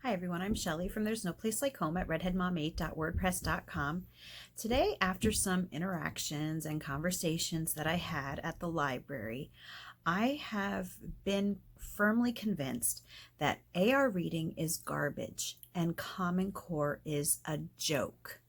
Hi everyone, I'm Shelly from There's No Place Like Home at redheadmom8.wordpress.com. Today, after some interactions and conversations that I had at the library, I have been firmly convinced that AR reading is garbage and Common Core is a joke.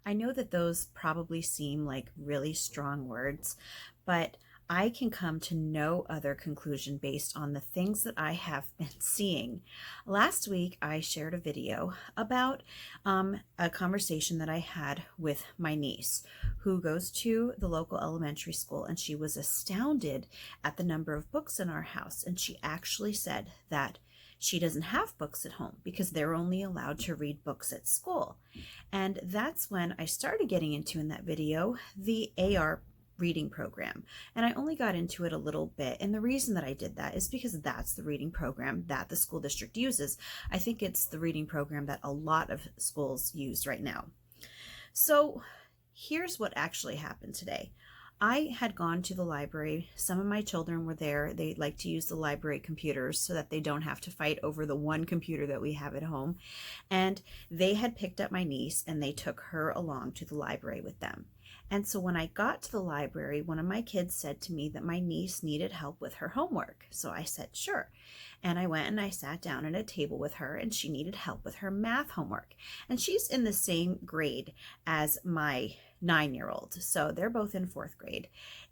I know that those probably seem like really strong words, but I can come to no other conclusion based on the things that I have been seeing. Last week, I shared a video about a conversation that I had with my niece who goes to the local elementary school, and she was astounded at the number of books in our house. And she actually said that she doesn't have books at home because they're only allowed to read books at school. And that's when I started getting into, in that video, the AR reading program. And I only got into it a little bit. And the reason that I did that is because that's the reading program that the school district uses. I think it's the reading program that a lot of schools use right now. So here's what actually happened today. I had gone to the library. Some of my children were there. They like to use the library computers so that they don't have to fight over the one computer that we have at home. And they had picked up my niece and they took her along to the library with them. And so when I got to the library, one of my kids said to me that my niece needed help with her homework. So I said, sure. And I went and I sat down at a table with her, and she needed help with her math homework. And she's in the same grade as my 9-year-old. So they're both in 4th grade.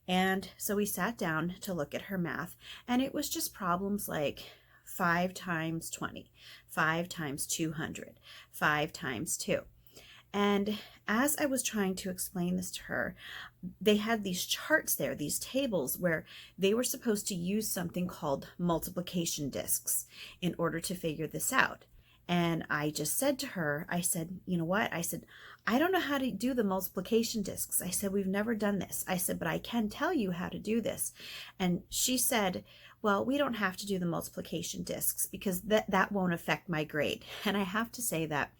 And so we sat down to look at her math, and it was just problems like 5 times 20, 5 times 200, 5 times 2. And as I was trying to explain this to her, they had these charts there, these tables, where they were supposed to use something called multiplication discs in order to figure this out. And I just said to her, I said, you know what? I said, I don't know how to do the multiplication discs. I said, we've never done this. I said, but I can tell you how to do this. And she said, well, we don't have to do the multiplication discs because that won't affect my grade. And I have to say that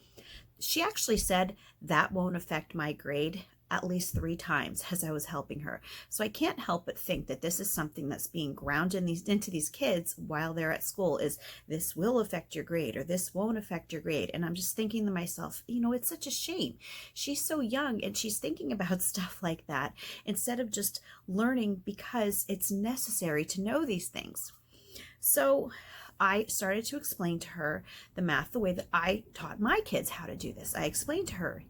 she actually said that won't affect my grade at least 3 times as I was helping her. So I can't help but think that this is something that's being grounded into these kids while they're at school, is this will affect your grade or this won't affect your grade. And I'm just thinking to myself, it's such a shame. She's so young and she's thinking about stuff like that instead of just learning because it's necessary to know these things. So I started to explain to her the math the way that I taught my kids how to do this. I explained to her,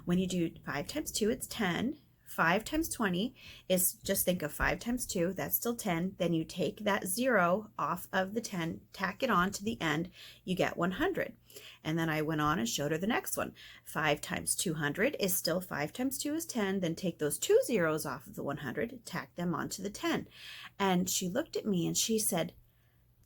when you do 5 times 2, it's 10. 5 times 20 is, just think of 5 times 2, that's still 10. Then you take that 0 off of the 10, tack it on to the end, you get 100. And then I went on and showed her the next one. 5 times 200 is still 5 times 2 is 10. Then take those 2 zeros off of the 100, tack them onto the 10. And she looked at me and she said,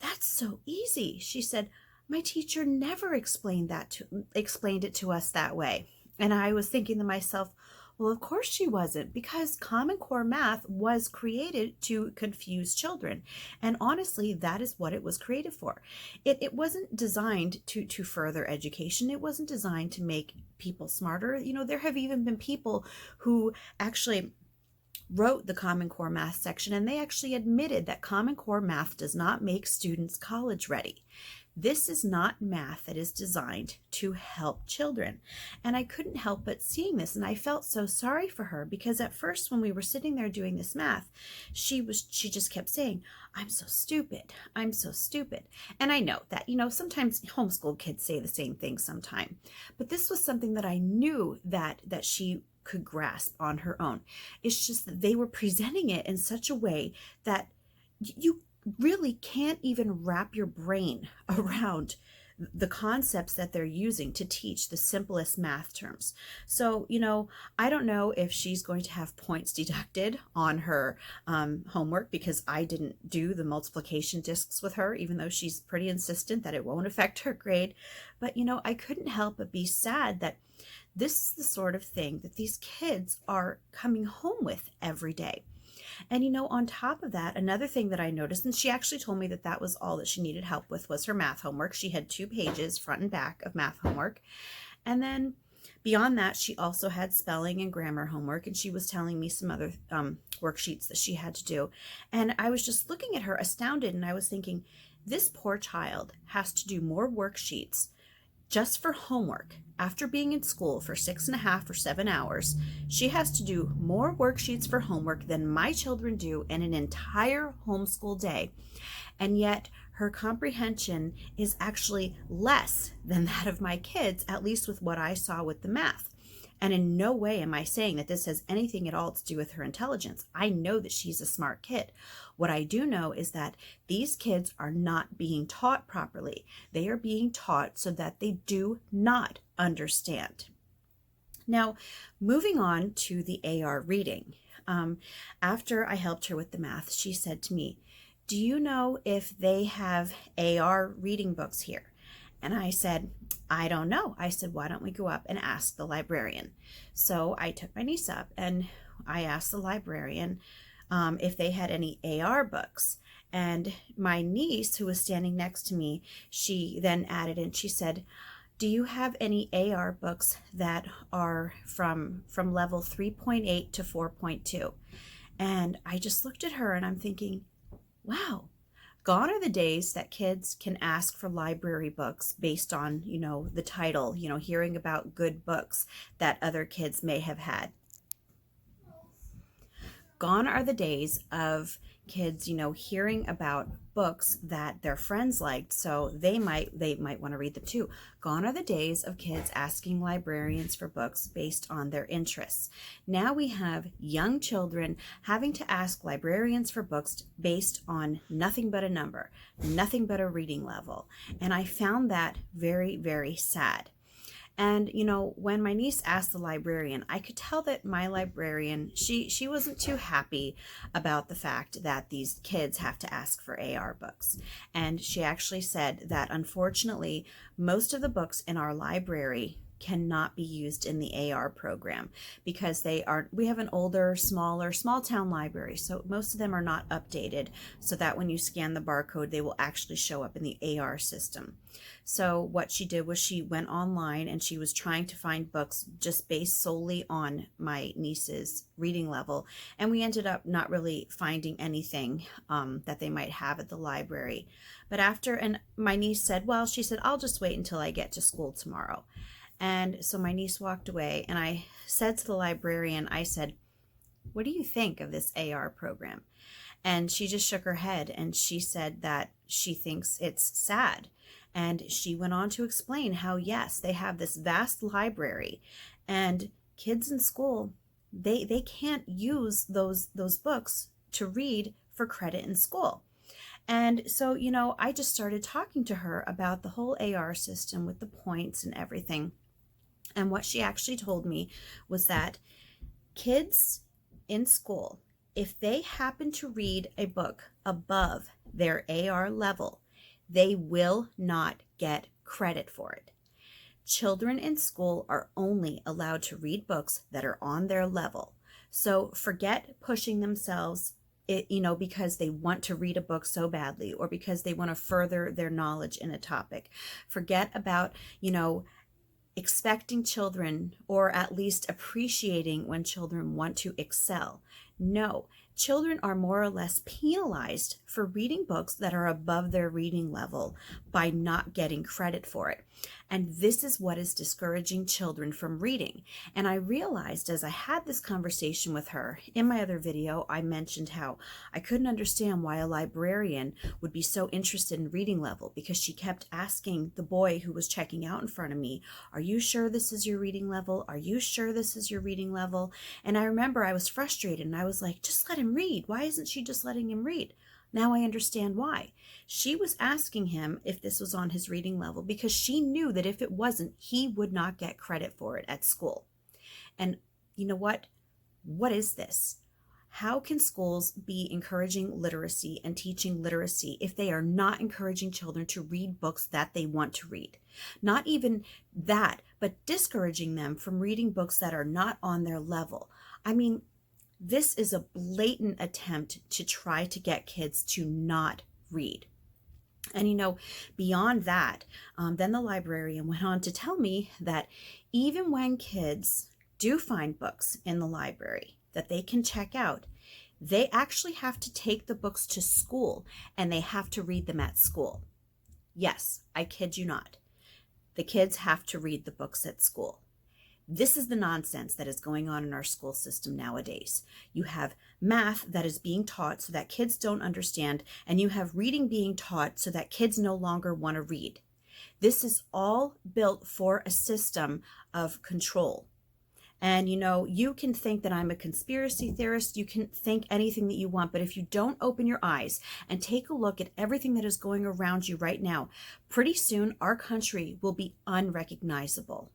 that's so easy. She said, my teacher never explained it to us that way. And I was thinking to myself, well, of course she wasn't, because Common Core math was created to confuse children. And honestly, that is what it was created for. It wasn't designed to further education. It wasn't designed to make people smarter. There have even been people who actually wrote the Common Core math section, and they actually admitted that Common Core math does not make students college ready. This is not math that is designed to help children. And I couldn't help but seeing this, and I felt so sorry for her, because at first when we were sitting there doing this math, she just kept saying, I'm so stupid. I'm so stupid. And I know that, sometimes homeschool kids say the same thing sometime. But this was something that I knew that she could grasp on her own. It's just that they were presenting it in such a way that you really can't even wrap your brain around the concepts that they're using to teach the simplest math terms. So, I don't know if she's going to have points deducted on her homework because I didn't do the multiplication discs with her, even though she's pretty insistent that it won't affect her grade. But, I couldn't help but be sad that this is the sort of thing that these kids are coming home with every day. And on top of that, another thing that I noticed, and she actually told me that that was all that she needed help with, was her math homework. She had 2 pages, front and back, of math homework. And then beyond that, she also had spelling and grammar homework, and she was telling me some other worksheets that she had to do. And I was just looking at her astounded, and I was thinking, this poor child has to do more worksheets just for homework. After being in school for 6.5 or 7 hours, she has to do more worksheets for homework than my children do in an entire homeschool day. And yet her comprehension is actually less than that of my kids, at least with what I saw with the math. And in no way am I saying that this has anything at all to do with her intelligence. I know that she's a smart kid. What I do know is that these kids are not being taught properly. They are being taught so that they do not understand. Now, moving on to the AR reading. After I helped her with the math, she said to me, "Do you know if they have AR reading books here?" And I said, "I don't know." I said, "Why don't we go up and ask the librarian?" So I took my niece up and I asked the librarian if they had any AR books. And my niece, who was standing next to me, she then added in, she said, "Do you have any AR books that are from level 3.8 to 4.2? And I just looked at her and I'm thinking, wow. Gone are the days that kids can ask for library books based on, the title, hearing about good books that other kids may have had. Gone are the days of kids, hearing about books that their friends liked, so they might want to read them too. Gone are the days of kids asking librarians for books based on their interests. Now we have young children having to ask librarians for books based on nothing but a number, nothing but a reading level. And I found that very, very sad. And, when my niece asked the librarian, I could tell that my librarian, she wasn't too happy about the fact that these kids have to ask for AR books. And she actually said that unfortunately, most of the books in our library cannot be used in the AR program because we have an older, smaller, small town library. So most of them are not updated so that when you scan the barcode, they will actually show up in the AR system. So what she did was she went online and she was trying to find books just based solely on my niece's reading level. And we ended up not really finding anything that they might have at the library. But and my niece said, well, she said, "I'll just wait until I get to school tomorrow." And so my niece walked away and I said to the librarian, I said, "What do you think of this AR program?" And she just shook her head and she said that she thinks it's sad. And she went on to explain how, yes, they have this vast library and kids in school, they can't use those books to read for credit in school. And so, I just started talking to her about the whole AR system with the points and everything. And what she actually told me was that kids in school, if they happen to read a book above their AR level, they will not get credit for it. Children in school are only allowed to read books that are on their level. So forget pushing themselves, because they want to read a book so badly or because they want to further their knowledge in a topic. Forget about, expecting children or at least appreciating when children want to excel. No, children are more or less penalized for reading books that are above their reading level by not getting credit for it. And this is what is discouraging children from reading. And I realized as I had this conversation with her, in my other video, I mentioned how I couldn't understand why a librarian would be so interested in reading level because she kept asking the boy who was checking out in front of me, "Are you sure this is your reading level? Are you sure this is your reading level?" And I remember I was frustrated and I was like, just let him read. Why isn't she just letting him read? Now I understand why. She was asking him if this was on his reading level because she knew that if it wasn't, he would not get credit for it at school. And you know what? What is this? How can schools be encouraging literacy and teaching literacy if they are not encouraging children to read books that they want to read? Not even that, but discouraging them from reading books that are not on their level. I mean, This is a blatant attempt to try to get kids to not read. And beyond that, then the librarian went on to tell me that even when kids do find books in the library that they can check out, they actually have to take the books to school and they have to read them at school. Yes, I kid you not. The kids have to read the books at school. This is the nonsense that is going on in our school system nowadays. You have math that is being taught so that kids don't understand, and you have reading being taught so that kids no longer want to read. This is all built for a system of control. And you can think that I'm a conspiracy theorist, you can think anything that you want, but if you don't open your eyes and take a look at everything that is going around you right now, pretty soon our country will be unrecognizable.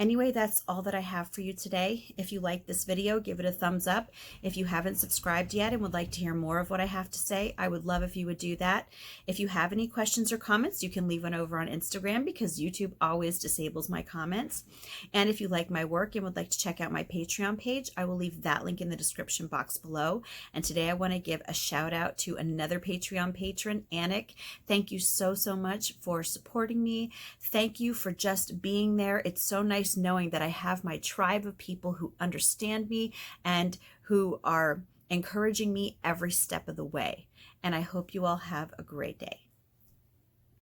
Anyway, that's all that I have for you today. If you like this video, give it a thumbs up. If you haven't subscribed yet and would like to hear more of what I have to say, I would love if you would do that. If you have any questions or comments, you can leave one over on Instagram because YouTube always disables my comments. And if you like my work and would like to check out my Patreon page, I will leave that link in the description box below. And today I want to give a shout out to another Patreon patron, Anik. Thank you so much for supporting me. Thank you for just being there. It's so nice knowing that I have my tribe of people who understand me and who are encouraging me every step of the way. And I hope you all have a great day.